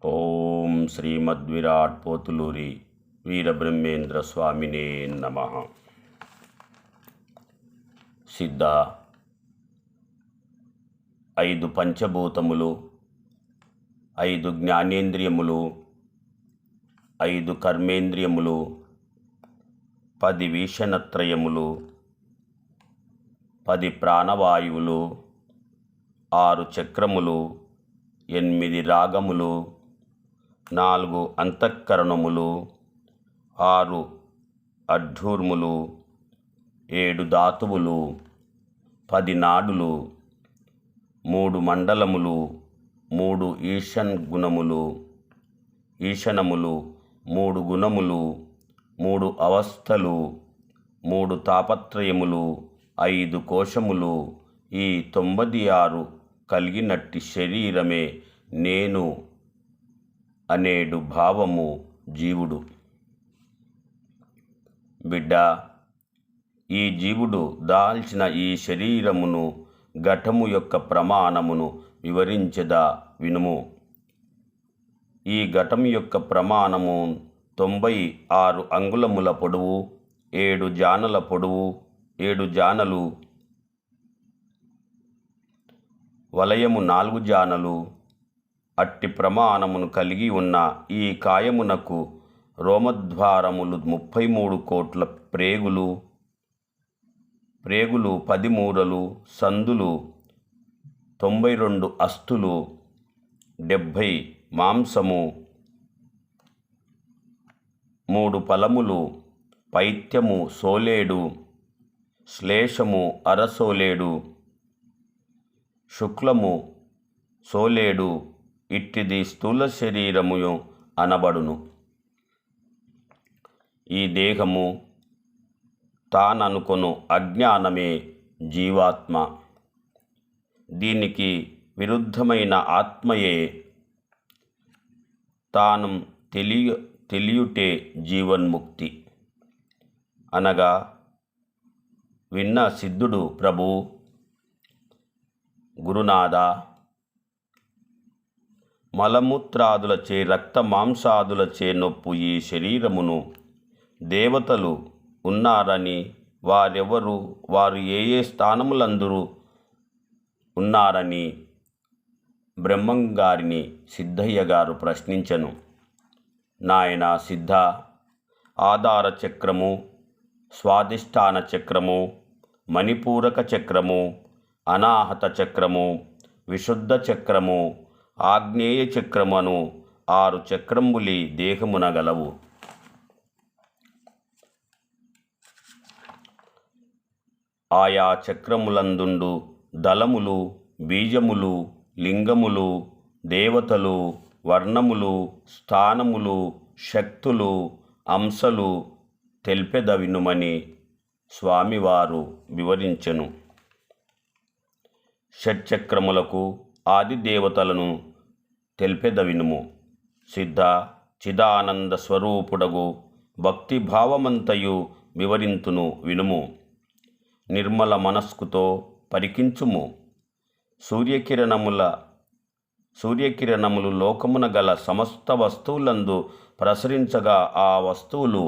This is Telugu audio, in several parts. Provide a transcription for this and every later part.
ఓం శ్రీమద్విరాట్ పోతులూరి వీరబ్రహ్మేంద్ర స్వామినే నమః. సిద్ధ 5 పంచభూతములు, 5 జ్ఞానేంద్రియములు, 5 కర్మేంద్రియములు, 10 వీక్షణత్రయములు, 10 ప్రాణవాయువులు, 6 చక్రములు, 8 రాగములు, 4 అంతఃకరణములు, 6 అఢ్యూర్ములు, 7 ధాతువులు, 10 నాడులు, 3 మండలములు, 3 ఈశనములు, 3 గుణములు, 3 అవస్థలు, 3 తాపత్రయములు, 5 కోశములు, ఈ 96 కలిగినట్టి శరీరమే నేను అనేడు భావము జీవుడు. బిడ్డ, ఈ జీవుడు దాల్చిన ఈ శరీరమును ఘటము యొక్క ప్రమాణమును వివరించదా వినుము. ఈ ఘటము యొక్క ప్రమాణము 96 అంగుళముల పొడవు, 7 జానల పొడవు, 7 జానలు, వలయము 4 జానలు, అట్టి ప్రమాణమును కలిగి ఉన్న ఈ కాయమునకు రోమద్వారములు 33 కోట్ల ప్రేగులు, 10 మూరలు, సందులు 92 అస్థులు, 70 మాంసము, 3 ఫలములు, పైత్యము సోలేడు, శ్లేషము అరసోలేడు, శుక్లము సోలేడు, ఇట్టిది స్థూల శరీరము అనబడును. ఈ దేహము తాననుకొను అజ్ఞానమే జీవాత్మ. దీనికి విరుద్ధమైన ఆత్మయే తాను తెలియుటే జీవన్ముక్తి అనగా విన్న సిద్ధుడు ప్రభు, గురునాథ, మలమూత్రాదులచే రక్త మాంసాదులచే నొప్పు ఈ శరీరమును దేవతలు ఉన్నారని, వారెవరు, వారు ఏ ఏ స్థానములందరూ ఉన్నారని బ్రహ్మంగారిని సిద్ధయ్య గారు ప్రశ్నించను. నాయన సిద్ధ, ఆధార చక్రము, స్వాధిష్టాన చక్రము, మణిపూరక చక్రము, అనాహత చక్రము, విశుద్ధ చక్రము, ఆగ్నేయ చక్రమును 6 చక్రములి దేహమున గలవు. ఆయా చక్రములందుండు దళములు, బీజములు, లింగములు, దేవతలు, వర్ణములు, స్థానములు, శక్తులు, అంశలు తెల్పెదవినుమని స్వామివారు వివరించెను. షట్చక్రములకు ఆది దేవతలను తెల్పెదవినుము. సిద్ధ చిదానంద స్వరూపుడగు భక్తి భావమంతయు వివరింతును వినుము. నిర్మల మనస్కుతో పరికించుము. సూర్యకిరణములు లోకమున గల సమస్త వస్తువులందు ప్రసరించగా ఆ వస్తువులు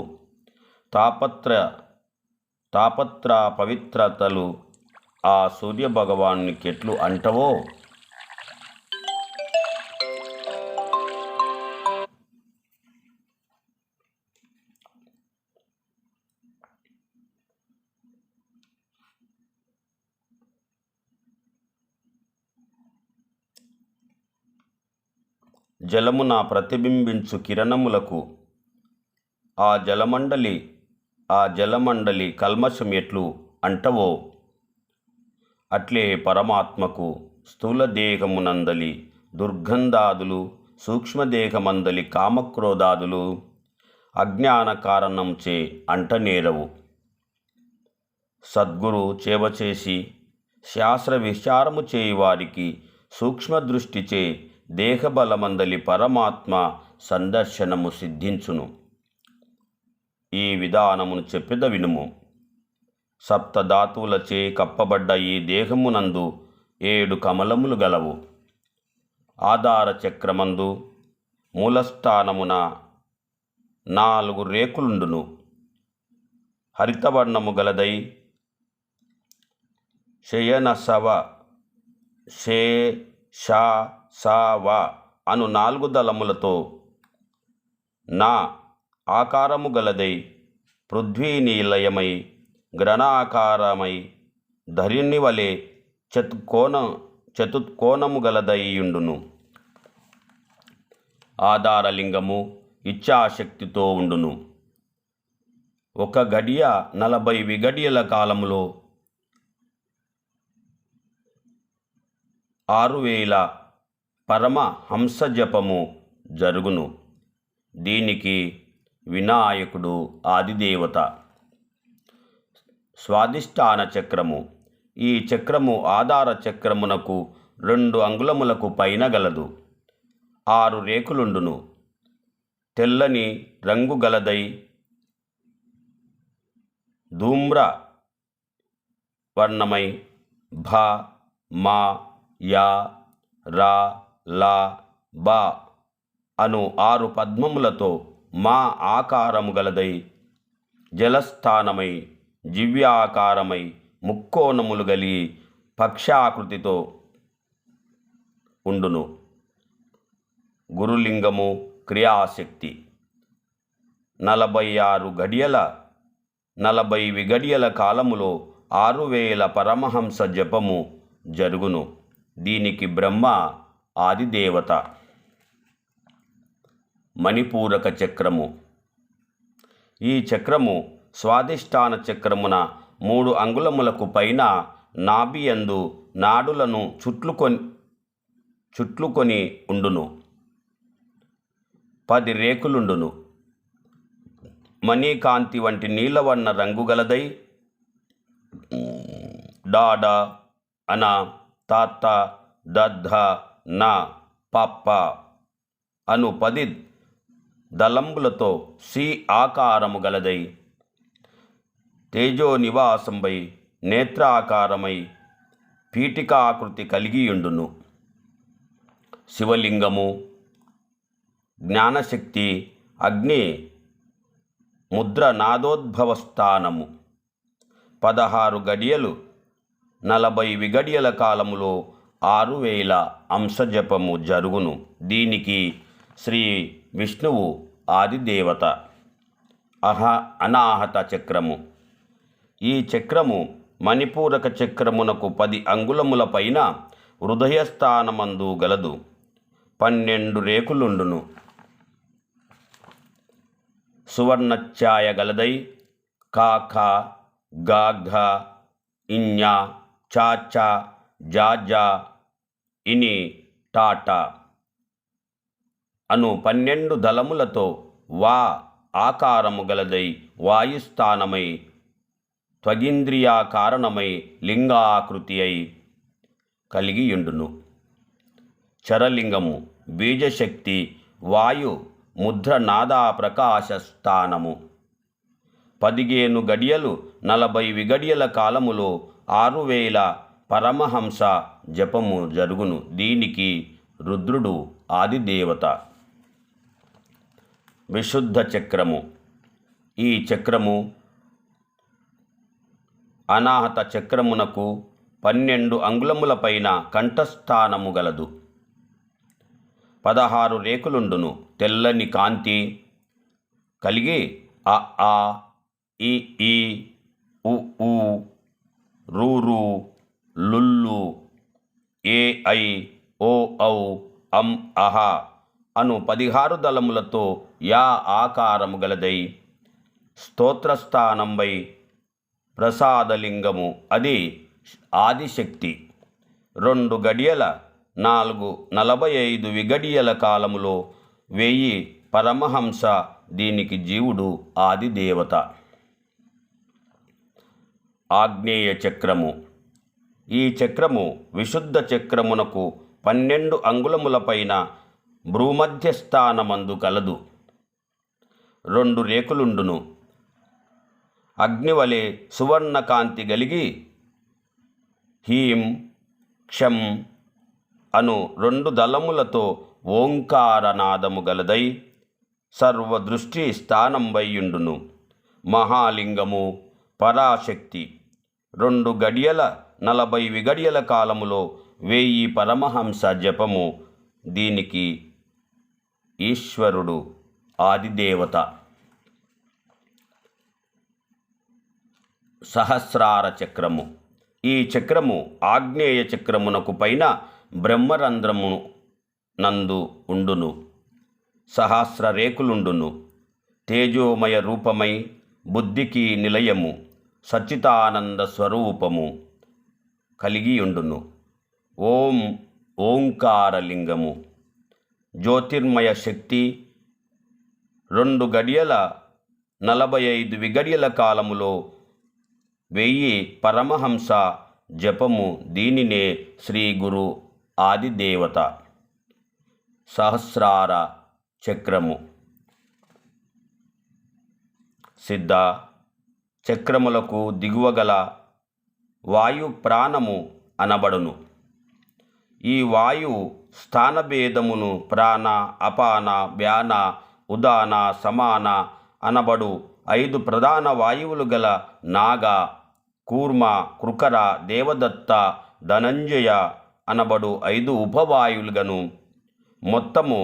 తాపత్ర పవిత్రతలు ఆ సూర్యభగవానునికి ఎట్లు అంటవో, జలమున ప్రతిబింబించు కిరణములకు ఆ జలమండలి కల్మషం ఎట్లు అంటవో, అట్లే పరమాత్మకు స్థూలదేహమునందలి దుర్గంధాదులు, సూక్ష్మదేహమందలి కామక్రోధాదులు అజ్ఞాన కారణంచే అంటనేరవు. సద్గురు చేవచేసి శాస్త్ర విచారము చేయి వారికి సూక్ష్మదృష్టిచే దేహబలమందలి పరమాత్మ సందర్శనము సిద్ధించును. ఈ విధానమును చెప్పెద వినుము. సప్తధాతువులచే కప్పబడ్డ ఈ దేహమునందు 7 కమలములు గలవు. ఆధార చక్రమందు మూలస్థానమున 4 రేకులుండును. హరితవర్ణము గలదై శయనసవ శేషాసవ అను 4 దళములతో నా ఆకారము గలదై పృథ్వీనిలయమై గ్రహణాకారమై ధరణి వలె చతుత్కోణము గలదయ్యుండును. ఆధారలింగము ఇచ్ఛాశక్తితో ఉండును. ఒక గడియ 40 విగడియల కాలములో 6000 పరమహంస జపము జరుగును. దీనికి వినాయకుడు ఆదిదేవత. స్వాధిష్టాన చక్రము. ఈ చక్రము ఆధార చక్రమునకు 2 అంగుళములకు పైన గలదు. 6 రేకులుండును. తెల్లని రంగు గలదై ధూమ్ర వర్ణమై భ మా యా రా లా బా అను 6 పద్మములతో మా ఆకారము గలదై జలస్థానమై జివ్యాకారమై ముక్కోణములు గలి పక్షాకృతితో ఉండును. గురులింగము క్రియాశక్తి. 46 గడియల 40 విగడియల కాలములో 6000 పరమహంస జపము జరుగును. దీనికి బ్రహ్మ ఆదిదేవత. మణిపూరక చక్రము. ఈ చక్రము స్వాధిష్టాన చక్రమున 3 అంగుళములకు పైన నాభియందు నాడులను చుట్లుకొని ఉండును. 10 రేకులుండును. మణికాంతి వంటి నీలవర్ణ రంగు గలదై డాడ అన తాత దద్ధ నా పప్ప అను 10 దళంబులతో సి ఆకారము గలదై తేజో నివాసంపై నేత్రాకారమై పీఠికాకృతి కలిగియుండును. శివలింగము జ్ఞానశక్తి అగ్ని ముద్ర నాదోద్భవ స్థానము. 16 గడియలు 40 విగడియల కాలములో 6000 అంశజపము జరుగును. దీనికి శ్రీ విష్ణువు ఆదిదేవత. అనాహత చక్రము. ఈ చక్రము మణిపూరక చక్రమునకు 10 అంగుళముల పైన హృదయస్థానమందు గలదు. 12 రేకులుండును. సువర్ణఛాయ గలదై కాఖ గాఘ ఇඤ చాచ జాజ ఇని టాటా అను 12 దళములతో వా ఆకారము గలదై వాయుస్థానమై త్వగింద్రియాకారణమై లింగాకృతి అయి కలిగియుండును. చరలింగము బీజశక్తి వాయు ముద్ర నాదా ప్రకాశ స్థానము. 15 గడియలు 40 విగడియల కాలములో 6000 పరమహంస జపము జరుగును. దీనికి రుద్రుడు ఆదిదేవత. విశుద్ధ చక్రము. ఈ చక్రము అనాహత చక్రమునకు 12 అంగుళముల పైన కంఠస్థానము గలదు. 16 రేకులుండును. తెల్లని కాంతి కలిగి అ ఆ ఇ ఈ ఉ ఊ రు రు లుల్లు ఏ ఐ ఓ ఔ అం అహ అను 16 దళములతో యా ఆకారము గలదై స్తోత్రస్థానంపై ప్రసాదలింగము. అది ఆదిశక్తి. 2 గడియల 45 విగడియల కాలములో 1000 పరమహంస. దీనికి జీవుడు ఆదిదేవత. ఆగ్నేయ చక్రము. ఈ చక్రము విశుద్ధ చక్రమునకు 12 అంగుళముల పైన భ్రూమధ్యస్థానమందు కలదు. 2 రేకులుండును. అగ్నివలే సువర్ణకాంతి గలిగి హీం క్షం అను 2 దళములతో ఓంకారనాదము గలదై సర్వదృష్టి స్థానంబైయుండును. మహాలింగము పరాశక్తి 2 గడియల 40 విగడియల కాలములో 1000 పరమహంస జపము. దీనికి ఈశ్వరుడు ఆదిదేవత. సహస్రార చక్రము. ఈ చక్రము ఆగ్నేయ చక్రమునకు పైన బ్రహ్మరంధ్రము నందు ఉండును. సహస్ర రేకులుండును. తేజోమయ రూపమై బుద్ధికి నిలయము, సచ్చితానంద స్వరూపము కలిగియుండును. ఓంకారలింగము. జ్యోతిర్మయ శక్తి 2 గడియల 45 విగడియల కాలములో 1000 పరమహంస జపము. దీనినే శ్రీ గురు ఆదిదేవత. సహస్రార చక్రము. సిద్ధ చక్రములకు దిగువగల వాయు ప్రాణము అనబడును. ఈ వాయు స్థానభేదమును ప్రాణ, అపాన, వ్యాన, ఉదాన, సమాన అనబడు 5 ప్రధాన వాయువులు గల నాగ, కూర్మ, కృకర, దేవదత్త, ధనంజయ అనబడు 5 ఉపవాయువులుగాను మొత్తము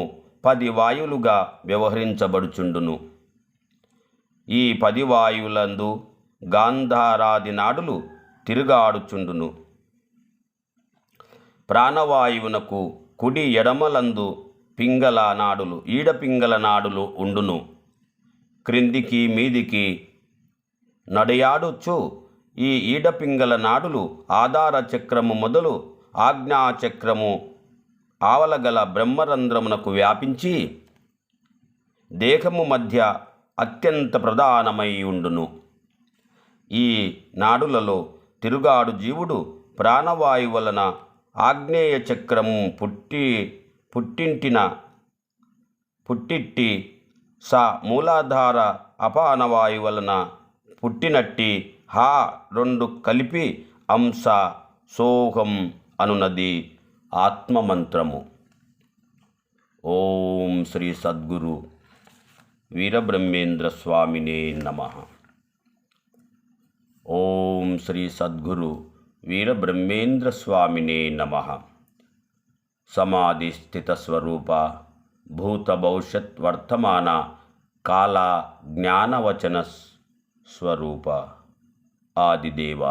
10 వాయువులుగా వ్యవహరించబడుచుండును. ఈ 10 వాయువులందు గాంధారాది నాడులు తిరుగాడుచుండును. ప్రాణవాయువునకు కుడి ఎడమలందు పింగళ నాడులు, ఈడపింగళ నాడులు ఉండును. క్రిందికి మీదికి నడయాడుచు ఈ ఈడపింగళ నాడులు ఆధార చక్రము మొదలు ఆజ్ఞాచక్రము ఆవలగల బ్రహ్మరంధ్రమునకు వ్యాపించి దేహము మధ్య అత్యంత ప్రధానమై ఉండును. ఈ నాడులలో తిరుగాడు జీవుడు ప్రాణవాయు వలన ఆగ్నేయ చక్రము పుట్టిట్టి స మూలాధార అపానవాయు వలన పుట్టినట్టి హా 2 కలిపి అంశ సోహం అనునది ఆత్మమంత్రము. ఓం శ్రీ సద్గురు వీరబ్రహ్మేంద్ర స్వామినే నమః. ఓం శ్రీ సద్గురు వీరబ్రహ్మేంద్ర స్వామినే నమః. సమాధి స్థిత స్వరూప భూత భవిష్యత్ వర్తమాన కాల జ్ఞానవచన స్వరూప ఆదిదేవ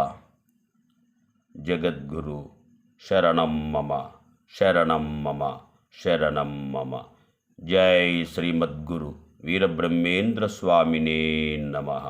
జగద్గురు శరణం మమ శరణం మమ శరణం మమ. జై శ్రీమద్గురు వీరబ్రహ్మేంద్ర స్వామినే నమః.